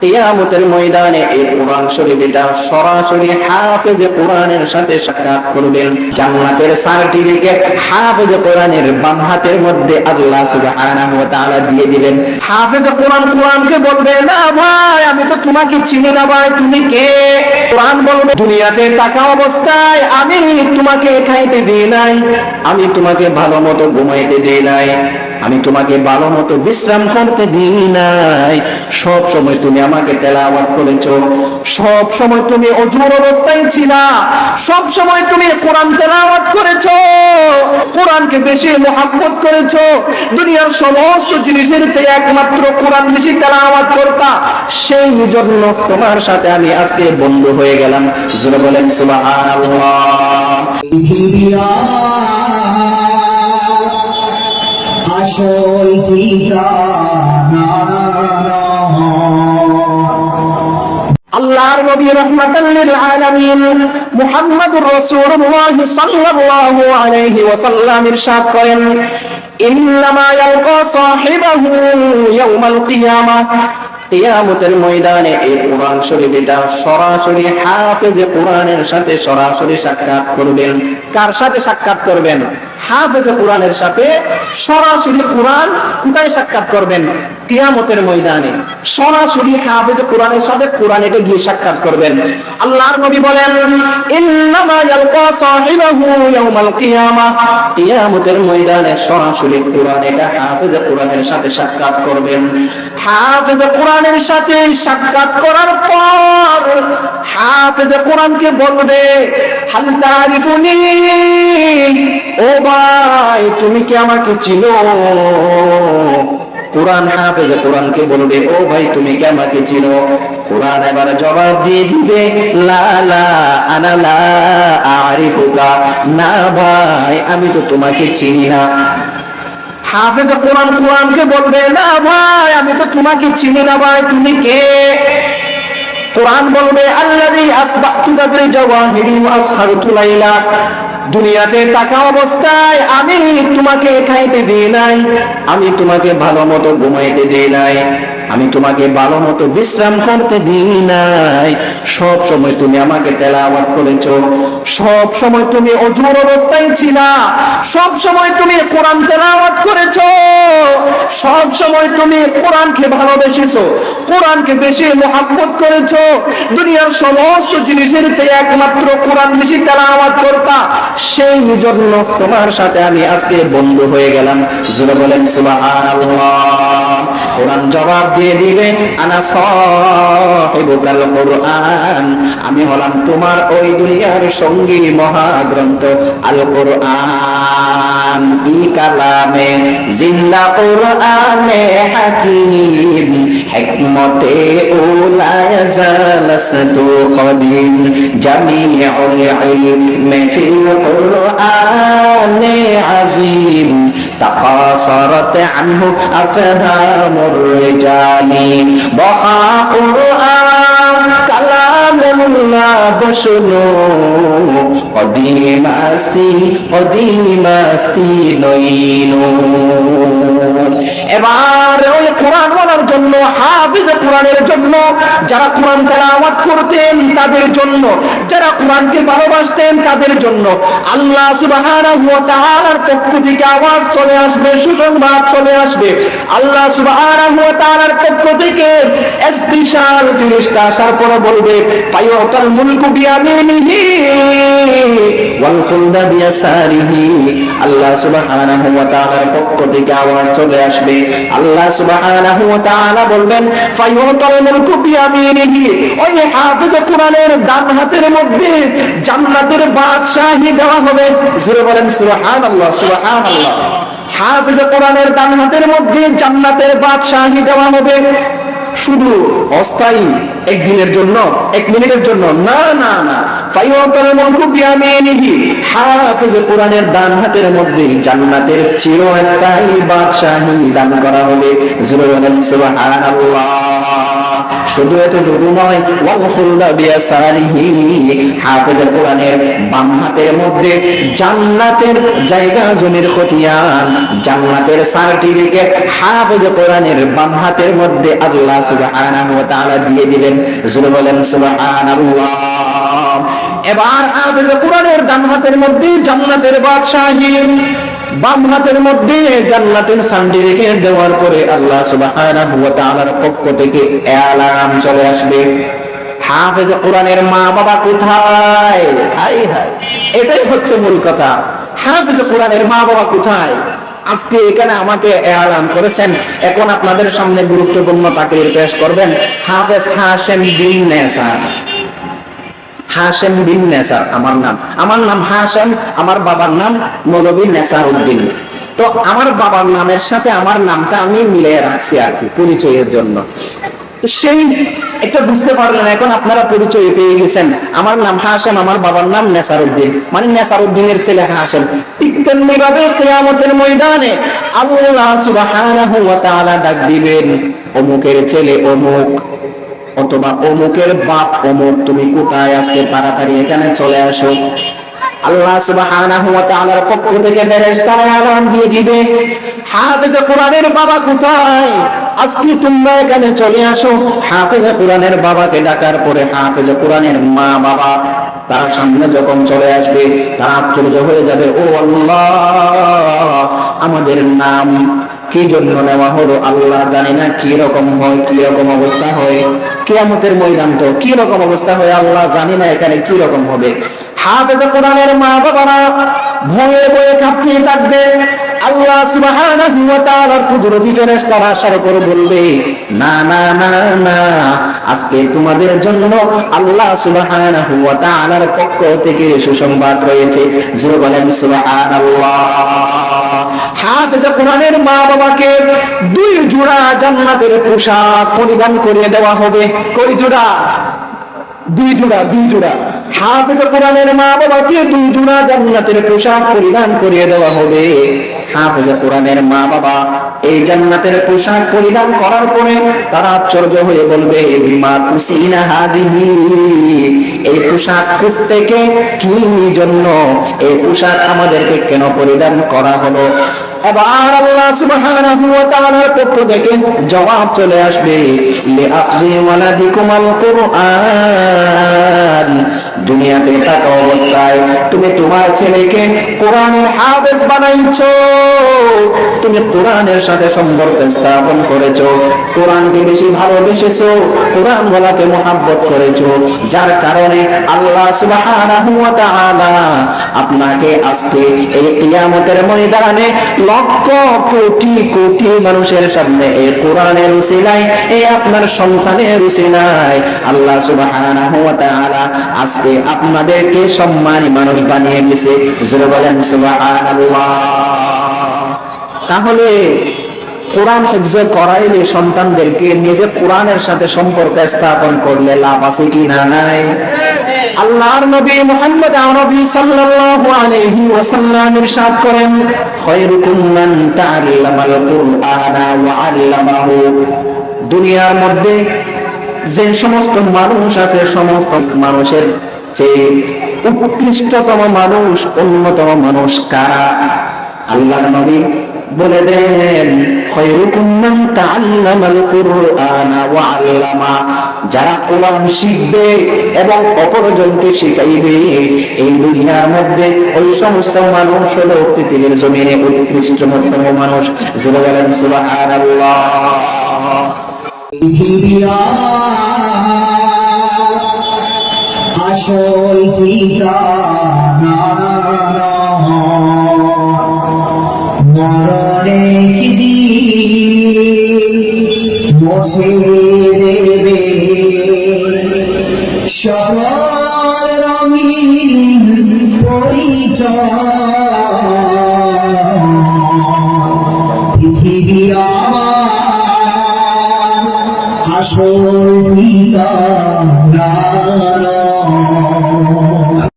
কিয়ামতের ময়দানে এই কোরআন শরীফটা সরাসরি হাফেজে কোরআনের সাথে সাক্ষাৎ করবেন। জান্নাতের সার্টিফিকেট হাফেজে কোরআনের বাম হাতের মধ্যে আল্লাহ সুবহানাহু ওয়া তাআলা দিয়ে দিবেন। হাফেজে কোরআন কোরআনকে বলবে, না ভাই আমি তো তোমাকে চিনি না ভাই, তুমি কে? কোরআন বলবে, দুনিয়াতে থাকা অবস্থায় আমি তোমাকে খাইতে দিই নাই, আমি তোমাকে ভালো মতো ঘুমাইতে দিই নাই, আমি তোমাকে ভালো মতো বিশ্রাম করতে দিই নাই, সব সময় তুমি আমাকে তেলাওয়াত করেছো, সব সময় তুমি অজুর অবস্থায় ছিলা, সব সময় তুমি কোরআন তেলাওয়াত করেছো, কোরআনকে বেশি মুহাব্বত করেছো, দুনিয়ার সমস্ত জিনিসের চেয়ে একমাত্র কোরআন বেশি তেলাওয়াত করতা, সেই জন্য তোমার সাথে আমি আজকে বন্ধু হয়ে গেলাম। জোরে বলেন সুবহানাল্লাহ। আসল ঠিকানা আল্লাহর নবী রাহমাতাল লিল আলামিন মুহাম্মদুর রাসূলুল্লাহ সাল্লাল্লাহু আলাইহি ওয়াসাল্লাম ইরশাদ করেন, ইন্নামা ইয়ালকা সাহিবাহু ইয়াউমাল কিয়ামাহ। কিয়ামতের ময়দানে এই কোরআন শরীফটা সরাসরি হাফেজে কোরআনের সাথে সরাসরি সাক্ষাৎ করবেন। কার সাথে সাক্ষাৎ করবেন? হাফেজে কোরআনের সাথে সরাসরি। কোরআন কোথায় সাক্ষাৎ করবেন? কিয়ামতের ময়দানে সরাসরি হাফেজে কোরআনের সাথে কোরআন এটা গিয়ে সাক্ষাৎ করবেন। আল্লাহর নবী বলেন, ইন্নামা ইয়ালকা সাহিবাহু ইয়াউমাল কিয়ামাহ। কিয়ামতের ময়দানে সরাসরি কোরআন এটা হাফেজে কোরআনের সাথে সাক্ষাৎ করবেন। হাফেজে কোরআনের সাথে সাক্ষাৎ করার পর হাফেজে কোরআনকে বলবে, হাল তারিফুনি, ও ভাই তুমি কি আমাকে চিনো? কোরআন হাফেজে কোরআনকে বলবে, ও ভাই তুমি কি আমাকে চিনো? কোরআন এবার জবাব দিয়ে দিবে, লা লা আনা লা আরিফুকা, না ভাই আমি তো তোমাকে চিনি না। হাফেজে কোরআন কোরআনকে বলবে, না ভাই আমি তো তোমাকে চিনি না ভাই, তুমি কে? কোরআন বলবে, আল্লাযী আসবাহতু বিল জাওয়াহিরি ওয়া আসহারতু লাইলা। দুনিয়াতে থাকা অবস্থায় আমি তোমাকে খাইতে দিই নাই, আমি তোমাকে ভালো মতো ঘুমাইতে দিই নাই, আমি তোমাকে ভালো মতো বিশ্রাম করতে দিই নাই, সব সময় তুমি আমাকে তেলাওয়াত করেছো, সব সময় তুমি অজুর অবস্থায় ছিলা, সব সময় তুমি কোরআন তেলাওয়াত করেছো, সব সময় তুমি কোরআনকে ভালোবেসেছো, কোরআনকে বেশি মুহাব্বত করেছো, দুনিয়ার সমস্ত জিনিসের চেয়ে একমাত্র কোরআন বেশি তেলাওয়াত করতা, সেই জন্য তোমার সাথে আমি আজকে বন্ধু হয়ে গেলাম। জোরে বলেন সুবহানাল্লাহ। কোরআন জবাব দিয়ে দিবে, আনা সাহিবুল কোরআন, আমি হলাম তোমার ওই দুনিয়ার সঙ্গী মহাগ্রন্থ আল কোরআন। ই কালামে জিন্দা কোরআনে হাকিম, হিকমতে উলা ইয়াজালাসতু কদিম, জামিউল ইলমি ফিল কোরআনে আযীম, তাকাসারাত আনহু আফহামুর রিজালি, বহা কোরআন কালামুল্লাহ বসনো, কদিম আস্তি নইনো। এবার ওই কোরআন বলার জন্য, হাফেজে কোরআনের জন্য, যারা কোরআন তেলাওয়াত করতেন তাদের জন্য, যারা কোরআনকে ভালোবাসতেন তাদের জন্য আল্লাহ সুবহানাহু ওয়া তাআলার পক্ষ থেকে আওয়াজ চলে আসবে, সুসংবাদ চলে আসবে। আল্লাহ সুবহানাহু ওয়া তাআলার পক্ষ থেকে স্পেশাল ফেরেশতা আসার পর বলবে, ফায়ুতাল মুলকু বিয়ামিনিহি ওয়াল খুলদা বিয়াসারিহি। আল্লাহ সুবহানাহু ওয়া তাআলার পক্ষ থেকে আওয়াজ চলে আসবে, আল্লাহ সুবহানাহু ওয়া তাআলা বলবেন, ফায়ুতাল মুলকু বিয়ামিনিহি, ওই হাফেজে কোরআনের ডান হাতের মধ্যে জান্নাতের বাদশাহী দেওয়া হবে। জোরে বলেন সুবহানাল্লাহ সুবহানাল্লাহ। হাফেজে কোরআনের ডান হাতের মধ্যে জান্নাতের বাদশাহী দেওয়া হবে। শুধু অস্থায়ী একদিনের জন্য, এক মিনিটের জন্য না, না না, ফায়ুতাল মুলকু বিয়ামিনিহি, হাফেজ কোরআনের ডান হাতের মধ্যে জান্নাতের চিরস্থায়ী বাদশাহী দান করা হবে। জোরে বলেন সুবহানাল্লাহ। শুধু এতটুকু নয়, ওয়াল খুলদা বিয়াসারিহি, হাফেজ কোরআনের বাম হাতের মধ্যে জান্নাতের জায়গা জমির খতিয়ান, জান্নাতের সার্টিফিকেট হাফেজ কোরআনের বাম হাতের মধ্যে আল্লাহ সুবহানাহু ওয়া তাআলা দিয়ে দিবেন। জোরে বলেন সুবহানাল্লাহ। এবার হাফেজ কোরআনের ডান হাতের মধ্যে জান্নাতের বাদশাহী, বাম হাতের মধ্যে জান্নাতের সার্টিফিকেট দেওয়ার পরে আল্লাহ সুবহানাহু ওয়া তাআলার পক্ষ থেকে এলান চলে আসবে, হাফেজ কোরআনের মা বাবা কোথায়? হাই হাই, এটাই হচ্ছে মূল কথা। হাফেজ কোরআনের মা বাবা কোথায়? আজকে এখানে আমাকে এলান করেছেন। এখন আপনাদের সামনে গুরুত্বপূর্ণ তাকরীর পেশ করবেন হাফেজ হাশেম বিন নেসার। হাশেম বিন নেসার আমার নাম হাশেম, আমার বাবার নাম মৌলভী নেসার উদ্দিন। তো আমার বাবার নামের সাথে আমার নামটা আমি মিলিয়ে রাখছি আর কি, পরিচয়ের জন্য। তো সেই একটা বুঝতে পারলেন, এখন আপনারা পরিচয় পেয়ে গেছেন। আমার নাম হাশেম, আমার বাবার নাম নেসার উদ্দিন, মানে নেসার উদ্দিনের ছেলে হাশেম। ঠিক তেমনি ভাবে কিয়ামতের ময়দানে আল্লাহ সুবহানাহু ওয়া তাআলা ডাক দিবেন, অমুকের ছেলে অমুক, অথবা অমুকের বাপ অমুক, তুমি কোথায়? আজকে তাড়াতাড়ি এখানে চলে আসো। আল্লাহ সুবহানাহু ওয়া তাআলার পক্ষ থেকে ফেরেশতারা এলান দিয়ে দিবে, হাফেজ কোরআনের বাবা কোথায়? আজকে তোমরা এখানে চলে আসো। হাফেজ কোরআনের বাবাকে ডাকার পরে হাফেজ কোরআনের মা বাবা তার সামনে যখন চলে আসবে, তারা আশ্চর্য হয়ে যাবে, ও আল্লাহ, আমাদের নাম কি জন্য নেওয়া হলো আল্লাহ জানি না, কি রকম হয়, কি রকম অবস্থা হয়, কিয়ামতের ময়দান তো কি রকম অবস্থা হয় আল্লাহ জানি না, এখানে কি রকম হবে। হাফেজ কোরআনের মা বাবারা ভয়ে ভয়ে কাঁপতে থাকবে। আল্লাহ সুবহানাহু ওয়া তাআলার কুদরতি ফেরেশতারা আসার করে বলবে, না না না না, আজকে তোমাদের জন্য আল্লাহ সুবহানাহু ওয়া তাআলার পক্ষ থেকে সুসংবাদ রয়েছে। জোরে বলেন সুবহানাল্লাহ। হাফেজ কোরআনের মা বাবাকে 2 জোড়া জান্নাতের পোশাক পরিধান করিয়ে দেওয়া হবে। কয় জোড়া? 2 জোড়া, 2 জোড়া। হাফেজ কোরআনের মা বাবাকে 2 জোড়া জান্নাতের পোশাক পরিধান করিয়ে দেওয়া হবে। হাফেজ কোরআনের মা বাবা এই জান্নাতের পোশাক পরিধান করার পরে তারা আশ্চর্য হয়ে বলবে, বিমা কুসিনা হাদিহি, এই পোশাক প্রত্যেকে কি জন্য, এই পোশাক আমাদেরকে কেন পরিধান করা হলো? এবার আল্লাহ সুবহানাহু ওয়া তাআলার পক্ষ থেকে জবাব চলে আসবে, লিআফজি ওয়ালাদিকুমাল কুরআন, দুনিয়াতে থাকা অবস্থায় তুমি তোমার ছেলেকে কোরআনের হাফেজ বানাইছো, তুমি কোরআনের সাথে সম্পর্ক স্থাপন করেছো, কোরআনকে বেশি ভালোবেসেছো, কোরআন ওয়ালাকে মহব্বত করেছো, যার কারণে আল্লাহ সুবহানাহু ওয়া তাআলা আপনাকে আজকে এই কিয়ামতের ময়দানে লক্ষ কোটি কোটি মানুষের সামনে এই কোরআনের উসিলায়, এই আপনার সন্তানের উসিলায় আল্লাহ সুবহানাহু ওয়া তাআলা আজকে আপনাদেরকে সম্মানী মানুষ বানিয়ে দিয়েছে। জোরে বলেন সুবহানাল্লাহ। তাহলে কোরআন হিফজ করাইলে সন্তানদেরকে নিজে কোরআনের সাথে সম্পর্ক স্থাপন করলে লাভ আছে কি না? নাই। আল্লাহর নবী মুহাম্মদ আরবি সাল্লাল্লাহু আলাইহি ওয়াসাল্লাম ইরশাদ করেন, খায়রুকুম মান তাআল্লামাল কুরআনা ওয়া আল্লামাহু, দুনিয়ার মধ্যে যে সমস্ত মানুষ আছে সমস্ত মানুষের চেয়ে উৎকৃষ্টতম মানুষ, অন্যতম মানুষ কারা? আল্লাহর নবী বলে দেন, খায়রুকুম মান তাআল্লামাল কুরআনা ওয়া আল্লামা, যারা কোরআন শিখবে এবং অপরজনকে শিখাইবে, এই দুনিয়ার মধ্যে ওই সমস্ত মানুষ হলো পৃথিবীর জমিনে উৎকৃষ্টতম মানুষ। যারা বলেন সুবহানাল্লাহ। আসল ঠিকানা মরণে কি দিন মুছে দেবে সকল রঙিন পরিচয়, পৃথিবী আমার আসল ঠিকানা নয়।